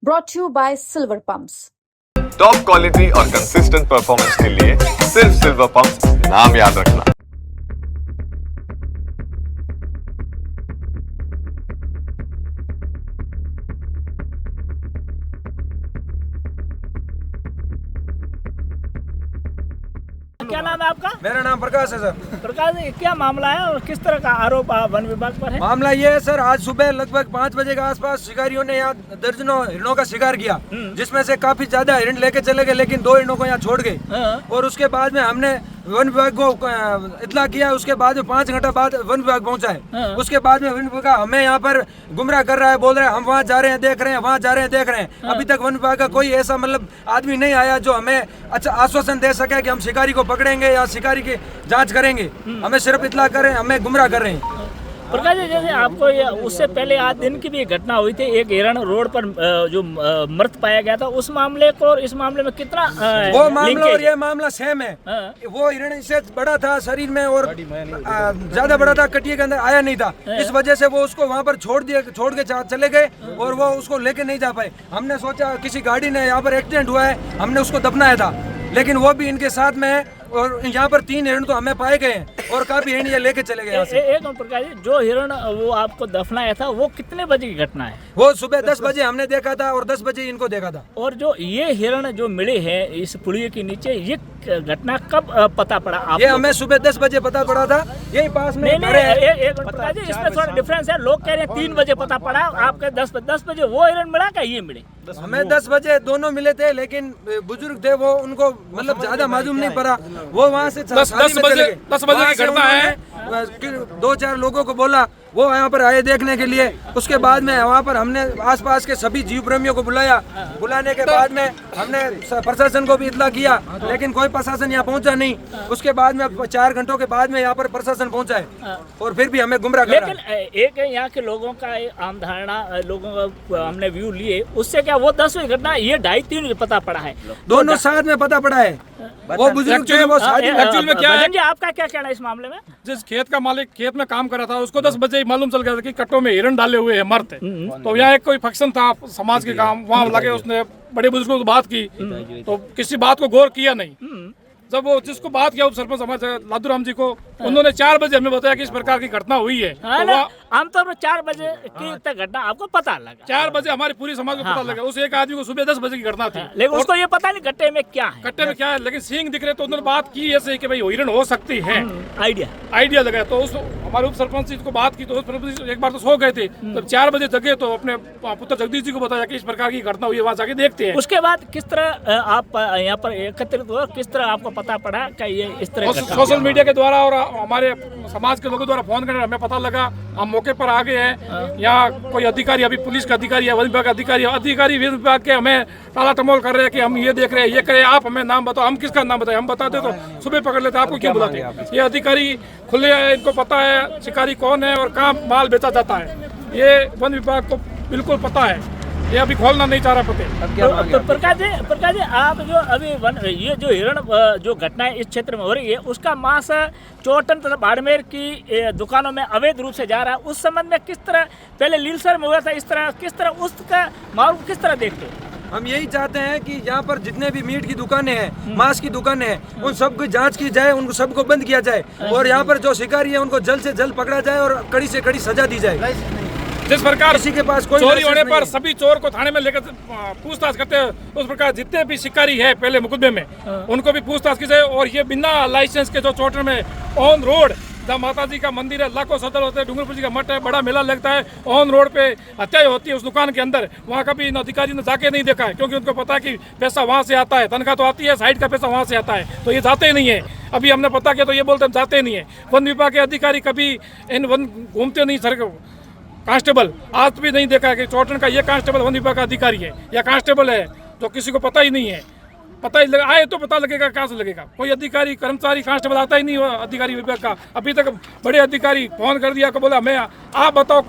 brought to you by Silver Pumps. Top quality और consistent performance के लिए सिर्फ सिल्वर पंप्स नाम याद रखना। क्या नाम है आपका? मेरा नाम प्रकाश है सर। प्रकाश जी, क्या मामला है और किस तरह का आरोप वन विभाग पर है? मामला ये है सर, आज सुबह लगभग 5 बजे के आसपास शिकारियों ने यहाँ दर्जनों हिरणों का शिकार किया, जिसमें से काफी ज्यादा हिरण लेके चले गए, लेकिन 2 हिरणों को यहाँ छोड़ गए। और उसके बाद में हमने वन विभाग को इतला किया। उसके बाद में 5 घंटा बाद वन विभाग पहुंचा है। उसके बाद में वन विभाग हमें यहाँ पर गुमराह कर रहा है, बोल रहे हैं हम वहाँ जा रहे हैं देख रहे हैं, वहाँ जा रहे हैं देख रहे हैं। अभी तक वन विभाग का कोई ऐसा मतलब आदमी नहीं आया जो हमें अच्छा आश्वासन दे सके कि हम शिकारी को पकड़ेंगे या शिकारी की जांच करेंगे। हमें सिर्फ इतला कर रहे हैं, हमें गुमराह कर रहे हैं। प्रकाश जी, जैसे आपको उससे पहले आज दिन की भी एक घटना हुई थी, एक हिरण रोड पर जो मृत पाया गया था, उस मामले को और इस मामले में कितना वो मामला और ये मामला सेम है। वो हिरण इससे बड़ा था शरीर में और ज्यादा बड़ा था, कटिए के अंदर आया नहीं था। इस वजह से वो उसको वहाँ पर छोड़ के चले गए और वो उसको लेके नहीं जा पाए। हमने सोचा किसी गाड़ी ने यहाँ पर एक्सीडेंट हुआ है, हमने उसको दफनाया था, लेकिन वो भी इनके साथ में है। और यहाँ पर 3 हिरण तो हमें पाए गए हैं और काफी हिरण ये लेके चले गए। एक प्रकार जी, जो हिरण वो आपको दफनाया था वो कितने बजे की घटना है? वो सुबह 10 बजे हमने देखा था और 10 बजे इनको देखा था। और जो ये हिरण जो मिले हैं इस पुलिया के नीचे, ये घटना कब पता पड़ा आपको? ये हमें सुबह 10 बजे पता पड़ा था, यही पास में। एक प्रकार जी, इसमें थोड़ा डिफरेंस है। लोग कह रहे हैं 3 बजे पता पड़ा, आपके 10 बजे वो हिरण मिला क्या ये मिले? हमें 10 बजे दोनों मिले थे, लेकिन बुजुर्ग थे वो, उनको मतलब ज्यादा मालूम नहीं पड़ा। वो वहाँ से 10 बजे की घटना है। 2-4 लोगों को बोला, वो यहाँ पर आए देखने के लिए। उसके बाद में वहाँ पर हमने आसपास के सभी जीव प्रेमियों को बुलाया। बुलाने के बाद में हमने प्रशासन को भी इतला किया, लेकिन कोई प्रशासन यहाँ पहुँचा नहीं। उसके बाद में 4 घंटों के बाद में यहाँ पर प्रशासन पहुँचा है और फिर भी हमें गुमराह कर रहा है। लेकिन एक यहाँ के लोगों का आम धारणा, लोगों का हमने व्यू लिए, उससे क्या वो 10वीं घटना ये 2:30-3 बजे पता पड़ा है, दोनों साथ में पता पड़ा है। वो बुजुर्ग थे, वो एक्चुअल में क्या है जी, आपका क्या कहना है इस मामले में? जिस खेत का मालिक खेत में काम कर रहा था, उसको 10 बजे मालूम चल गया था कि कट्टों में हिरण डाले हुए हैं, मर्द है। तो यहाँ एक कोई फंक्शन था समाज के काम, वहाँ लगे, उसने बड़े बुजुर्गों से बात की तो किसी बात को गौर किया नहीं। जब वो जिसको बात किया उप सरपंच हमारे लादूराम जी को, उन्होंने 4 बजे हमें बताया कि इस प्रकार की घटना हुई है। तो आमतौर पर 4 बजे की घटना आपको पता लगा? 4 बजे हमारी पूरी समाज को पता लगा। उस एक आदमी को सुबह 10 बजे की घटना थी, लेकिन उसको ये पता नहीं कट्टे में क्या है, कट्टे में क्या है, लेकिन सींग दिख रहे। तो उन्होंने बात की ऐसे कि भाई हिरण हो सकती है, आइडिया लगा। तो उस हमारे उप सरपंच जी को बात की, तो एक बार तो सो गए थे। तो 4 बजे जगे तो अपने पुत्र जगदीश जी को बताया कि इस प्रकार की घटना हुई है, वहाँ जाके देखते हैं। उसके बाद किस तरह आप यहाँ पर एकत्रित हुए, किस तरह आपको पता पड़ा कि ये इस तरह? सोशल मीडिया के द्वारा और हमारे समाज के लोगों द्वारा फोन करने हमें पता लगा। हम मौके पर आ गए हैं। यहाँ कोई अधिकारी, अभी पुलिस का अधिकारी है, वन विभाग का अधिकारी वन विभाग के हमें टाला टमोल कर रहे हैं कि हम ये देख रहे हैं, ये करें, आप हमें नाम बताओ। हम किसका नाम बताए? हम बताते तो सुबह पकड़ लेते, आपको क्यों बुलाते? ये अधिकारी खुले हैं, इनको पता है शिकारी कौन है और कहाँ माल बेचा जाता है। ये वन विभाग को बिल्कुल पता है, ये अभी खोलना नहीं चाह रहा पते। तो प्रकाश जी, आप जो अभी ये जो हिरण जो घटना इस क्षेत्र में हो रही है, उसका मांस चोटन तथा बाड़मेर की दुकानों में अवैध रूप से जा रहा है, उस संबंध में किस तरह पहले लीलसर में हुआ था, इस तरह किस तरह उसका मामला किस तरह देखते हैं? हम यही चाहते हैं कि यहाँ पर जितने भी मीट की दुकानें हैं, मांस की दुकानें हैं, उन सबकी जांच की जाए, उनको सबको बंद किया जाए और यहाँ पर जो शिकारी है उनको जल्द से जल्द पकड़ा जाए और कड़ी से कड़ी सजा दी जाए। जिस प्रकार किसी के पास कोई चोरी होने पर सभी चोर को थाने में लेकर पूछताछ करते हैं, उस प्रकार जितने भी शिकारी है पहले मुकदमे में उनको भी पूछताछ की जाए। और ये बिना लाइसेंस के जो चोटर में ऑन रोड, जहाँ माता जी का मंदिर है, लाखों श्रद्धालु होते हैं, डूंगरपुर जी का मठ है, बड़ा मेला लगता है, ऑन रोड पे हत्याएं होती है उस दुकान के अंदर, वहाँ कभी इन अधिकारी ने जाके नहीं देखा है, क्योंकि उनको पता है कि पैसा वहाँ से आता है, तनख्वाह तो आती है, साइड का पैसा वहाँ से आता है, तो ये जाते ही नहीं है। अभी हमने पता किया तो ये बोलते हम जाते ही नहीं है। वन विभाग के अधिकारी कभी इन वन घूमते नहीं। सर कांस्टेबल आज भी नहीं देखा है कि चौटन का ये कांस्टेबल वन विभाग का अधिकारी है या कांस्टेबल है, जो किसी को पता ही नहीं है। पता ही लगा, आए तो पता लगेगा, कहाँ से लगेगा? कोई अधिकारी, कर्मचारी, कांस्टेबल आता ही नहीं हुआ अधिकारी विभाग का। अभी तक बड़े अधिकारी फोन कर दिया को बोला मैं, आप बताओ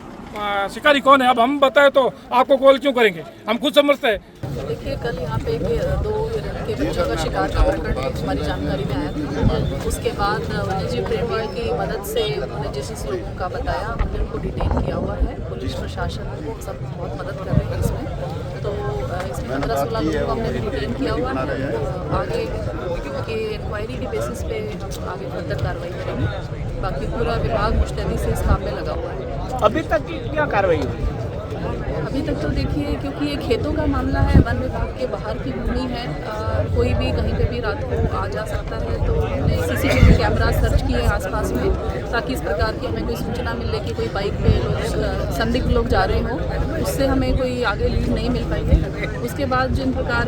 शिकारी कौन है, अब हम बताए तो आपको कॉल क्यों करेंगे, हम खुद समझते हैं। देखिए, कल यहाँ पे 2 हिरण के बच्चों का शिकार का प्रकरण हमारी जानकारी में आया था। उसके बाद वन्यजीव प्रेमियों की मदद से उन्होंने जिस लोगों का बताया, हमने उनको डिटेन किया हुआ है। पुलिस प्रशासन सब बहुत मदद कर रहे हैं इसमें। तो 15-16 लोगों को हमने डिटेन किया हुआ है। आगे के इंक्वायरी के बेसिस पे आगे फर्दर कार्रवाई करेंगे। बाकी पूरा विभाग मुस्तैदी से इस काम में लगा हुआ है। अभी तक की क्या कार्रवाई हुई? अभी तक तो देखिए, क्योंकि ये खेतों का मामला है, वन विभाग के बाहर की भूमि है, कोई भी कहीं पे भी रात को आ जा सकता है, तो हमने CCTV कैमरा सर्च किए आसपास में, ताकि इस प्रकार की हमें कोई सूचना मिले कि कोई बाइक पे लोग संदिग्ध लोग जा रहे हों, उससे हमें कोई आगे लीड नहीं मिल पाई है। उसके बाद जिन प्रकार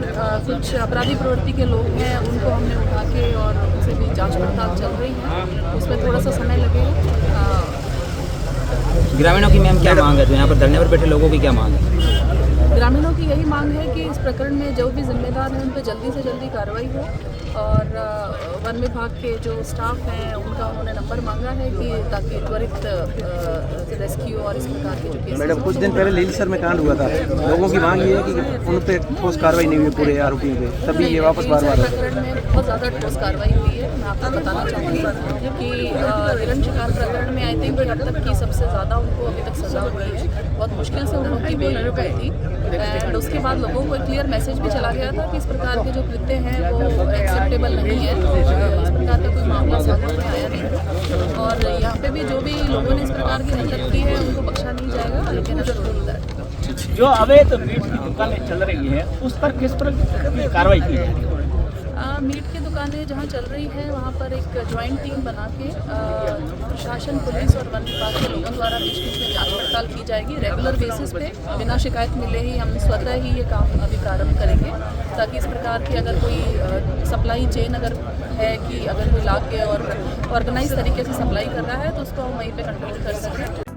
कुछ अपराधी प्रवृत्ति के लोग हैं, उनको हमने उठा के और उनसे भी जाँच पड़ताल चल रही है, उसमें थोड़ा सा समय लगेगा। ग्रामीणों की मैम क्या मांग है? तो यहाँ पर धरने पर बैठे लोगों की क्या मांग है? ग्रामीणों की यही मांग है कि इस प्रकरण में जो भी जिम्मेदार हैं उन पर जल्दी से जल्दी कार्रवाई हो, और वन विभाग के जो स्टाफ हैं उनका उन्होंने नंबर मांगा है कि ताकि त्वरित रेस्क्यू और इस प्रकार के जो केसेस। मैडम, कुछ दिन पहले लीलसर में कांड हुआ था, लोगों की मांग ये है कि उन पे ठोस कार्रवाई नहीं हुई पूरे आरोपियों पे, तभी ये वापस बार-बार प्रकरण में बहुत ज़्यादा ठोस कार्रवाई हुई है। मैं आपको बताना चाहूँगी कि हिरण शिकार प्रकरण में आई थिंक अब तक की सबसे ज़्यादा उनको अभी तक सजा हुई है। बहुत मुश्किल से उन लोगों की बेल हो गई थी, एंड उसके बाद लोगों को एक क्लियर मैसेज भी चला गया था कि इस प्रकार के जो कृत्य हैं वो एक्सेप्टेबल नहीं है। इस प्रकार का कोई मामला सामने में आया नहीं, और यहाँ पे भी जो भी लोगों ने इस प्रकार की हरकत की है उनको बख्शा नहीं जाएगा। लेकिन जो अवैध मीट की दुकानें चल रही है उस पर किस प्रकार की कार्रवाई की जाएगी? मीट की दुकानें जहाँ चल रही है वहाँ पर एक ज्वाइंट टीम बना के प्रशासन, पुलिस और वन विभाग के लोगों द्वारा बीच बीच में जांच पड़ताल की जाएगी। रेगुलर बेसिस पे बिना शिकायत मिले ही हम स्वतः ही ये काम अभी प्रारंभ करेंगे, ताकि इस प्रकार की अगर कोई सप्लाई चेन अगर है कि अगर कोई ला के और ऑर्गेनाइज तरीके से सप्लाई कर रहा है तो उसको हम वहीं पे कंट्रोल कर सकें।